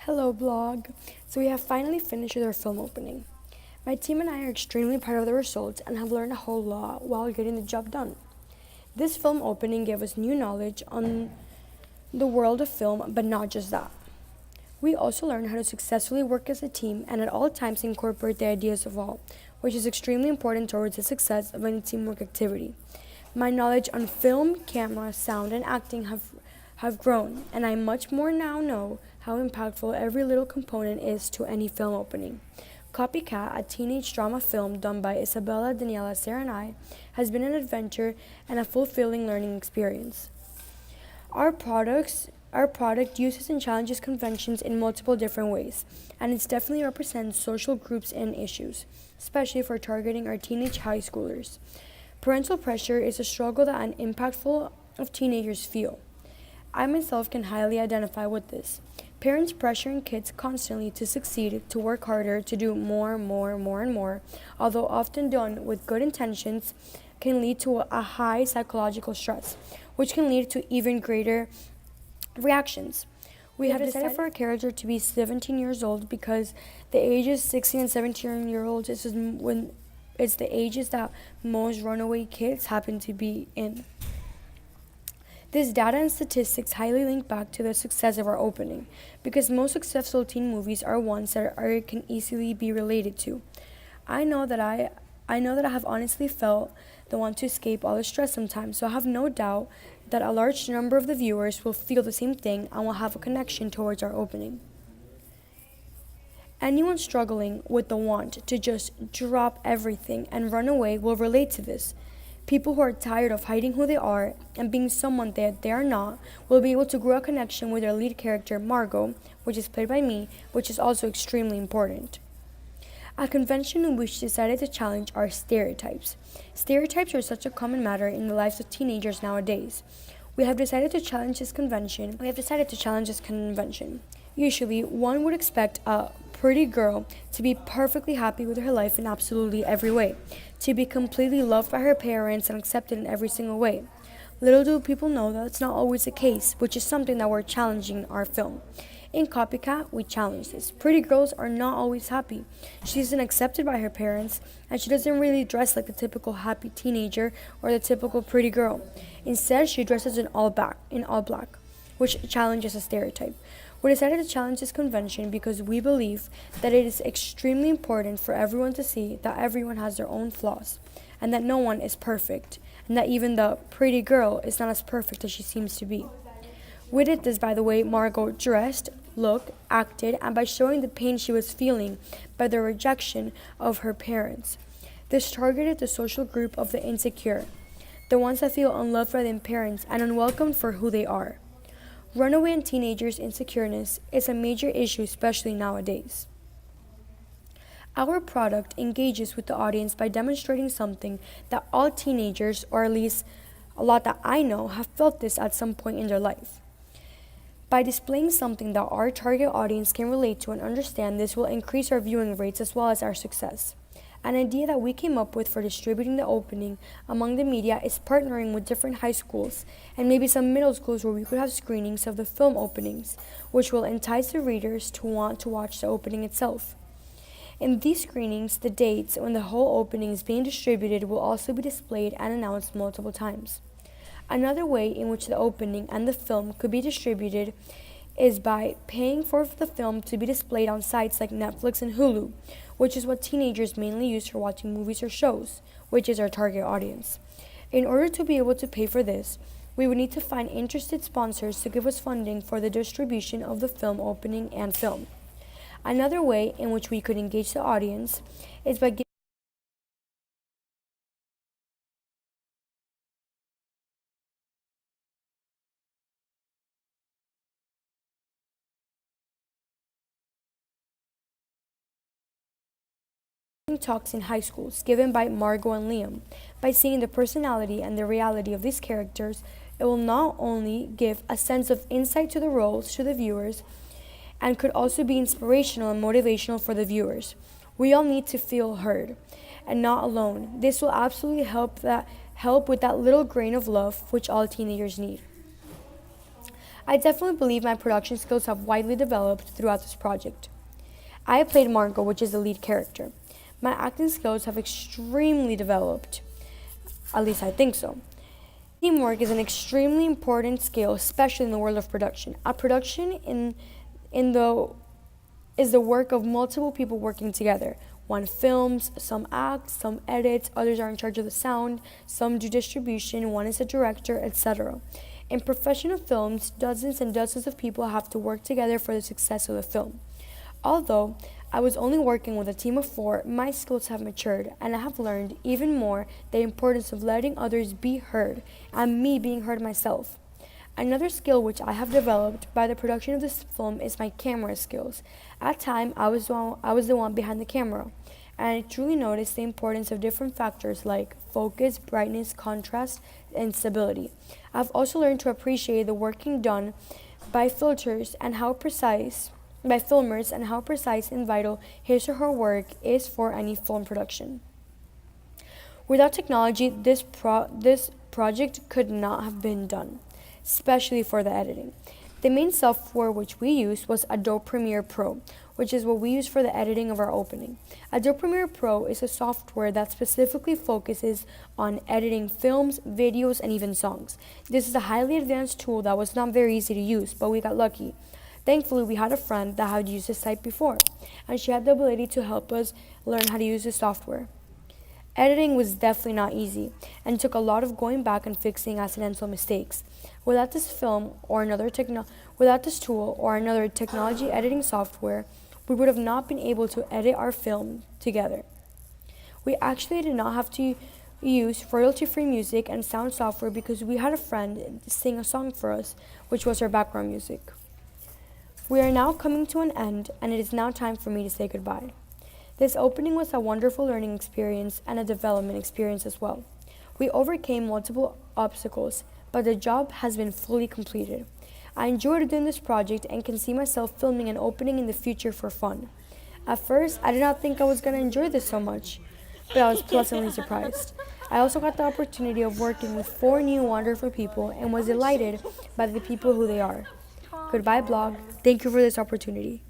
Hello, blog. So we have finally finished with our film opening. My team and I are extremely proud of the results and have learned a whole lot while getting the job done. This film opening gave us new knowledge on the world of film, but not just that. We also learned how to successfully work as a team and at all times incorporate the ideas of all, which is extremely important towards the success of any teamwork activity. My knowledge on film, camera, sound, and acting have grown, and I much more now know how impactful every little component is to any film opening. Copycat, a teenage drama film done by Isabella, Daniela, Sarah, and I, has been an adventure and a fulfilling learning experience. Our product uses and challenges conventions in multiple different ways, and it definitely represents social groups and issues, especially for targeting our teenage high schoolers. Parental pressure is a struggle that an impactful of teenagers feel. I myself can highly identify with this. Parents pressuring kids constantly to succeed, to work harder, to do more, and more, although often done with good intentions, can lead to a high psychological stress, which can lead to even greater reactions. We have decided for our character to be 17 years old because the ages 16 and 17-year-olds is when it's the ages that most runaway kids happen to be in. This data and statistics highly link back to the success of our opening, because most successful teen movies are ones that can easily be related to. I know that I have honestly felt the want to escape all the stress sometimes, so I have no doubt that a large number of the viewers will feel the same thing and will have a connection towards our opening. Anyone struggling with the want to just drop everything and run away will relate to this. People who are tired of hiding who they are and being someone that they are not will be able to grow a connection with their lead character, Margot, which is played by me, which is also extremely important. A convention in which we decided to challenge are stereotypes. Stereotypes are such a common matter in the lives of teenagers nowadays. We have decided to challenge this convention. Usually, one would expect a pretty girl to be perfectly happy with her life in absolutely every way, to be completely loved by her parents and accepted in every single way. Little do people know that that's not always the case, which is something that we're challenging in our film. In Copycat, we challenge this. Pretty girls are not always happy. She isn't accepted by her parents, and she doesn't really dress like the typical happy teenager or the typical pretty girl. Instead, she dresses in all black, which challenges a stereotype. We decided to challenge this convention because we believe that it is extremely important for everyone to see that everyone has their own flaws, and that no one is perfect, and that even the pretty girl is not as perfect as she seems to be. We did this by the way Margot dressed, looked, acted, and by showing the pain she was feeling by the rejection of her parents. This targeted the social group of the insecure, the ones that feel unloved by their parents and unwelcomed for who they are. Runaway and teenagers' insecureness is a major issue, especially nowadays. Our product engages with the audience by demonstrating something that all teenagers, or at least a lot that I know, have felt this at some point in their life. By displaying something that our target audience can relate to and understand, this will increase our viewing rates as well as our success. An idea that we came up with for distributing the opening among the media is partnering with different high schools and maybe some middle schools where we could have screenings of the film openings, which will entice the readers to want to watch the opening itself. In these screenings, the dates when the whole opening is being distributed will also be displayed and announced multiple times. Another way in which the opening and the film could be distributed is by paying for the film to be displayed on sites like Netflix and Hulu, which is what teenagers mainly use for watching movies or shows, which is our target audience. In order to be able to pay for this, we would need to find interested sponsors to give us funding for the distribution of the film opening and film. Another way in which we could engage the audience is by talks in high schools given by Margot and Liam. By seeing the personality and the reality of these characters, it will not only give a sense of insight to the roles to the viewers and could also be inspirational and motivational for the viewers. We all need to feel heard and not alone. This will absolutely help with that little grain of love which all teenagers need. I definitely believe my production skills have widely developed throughout this project. I played Margot, which is the lead character. My acting skills have extremely developed. At least I think so. Teamwork is an extremely important skill, especially in the world of production. A production in the is the work of multiple people working together. One films, some acts, some edits, others are in charge of the sound, some do distribution, one is a director, etc. In professional films, dozens and dozens of people have to work together for the success of the film. Although I was only working with a team of four, my skills have matured, and I have learned even more the importance of letting others be heard and me being heard myself. Another skill which I have developed by the production of this film is my camera skills. At time, I was the one behind the camera, and I truly noticed the importance of different factors like focus, brightness, contrast, and stability. I've also learned to appreciate the working done by filters and how precise by filmers and how precise and vital his or her work is for any film production. Without technology, this project could not have been done, especially for the editing. The main software which we used was Adobe Premiere Pro, which is what we use for the editing of our opening. Adobe Premiere Pro is a software that specifically focuses on editing films, videos, and even songs. This is a highly advanced tool that was not very easy to use, but we got lucky. Thankfully, we had a friend that had used this site before, and she had the ability to help us learn how to use the software. Editing was definitely not easy and took a lot of going back and fixing accidental mistakes. Without this without this tool or another technology editing software, we would have not been able to edit our film together. We actually did not have to use royalty-free music and sound software because we had a friend sing a song for us, which was our background music. We are now coming to an end, and it is now time for me to say goodbye. This opening was a wonderful learning experience and a development experience as well. We overcame multiple obstacles, but the job has been fully completed. I enjoyed doing this project and can see myself filming an opening in the future for fun. At first, I did not think I was going to enjoy this so much, but I was pleasantly surprised. I also got the opportunity of working with four new wonderful people and was delighted by the people who they are. Goodbye, blog. Thank you for this opportunity.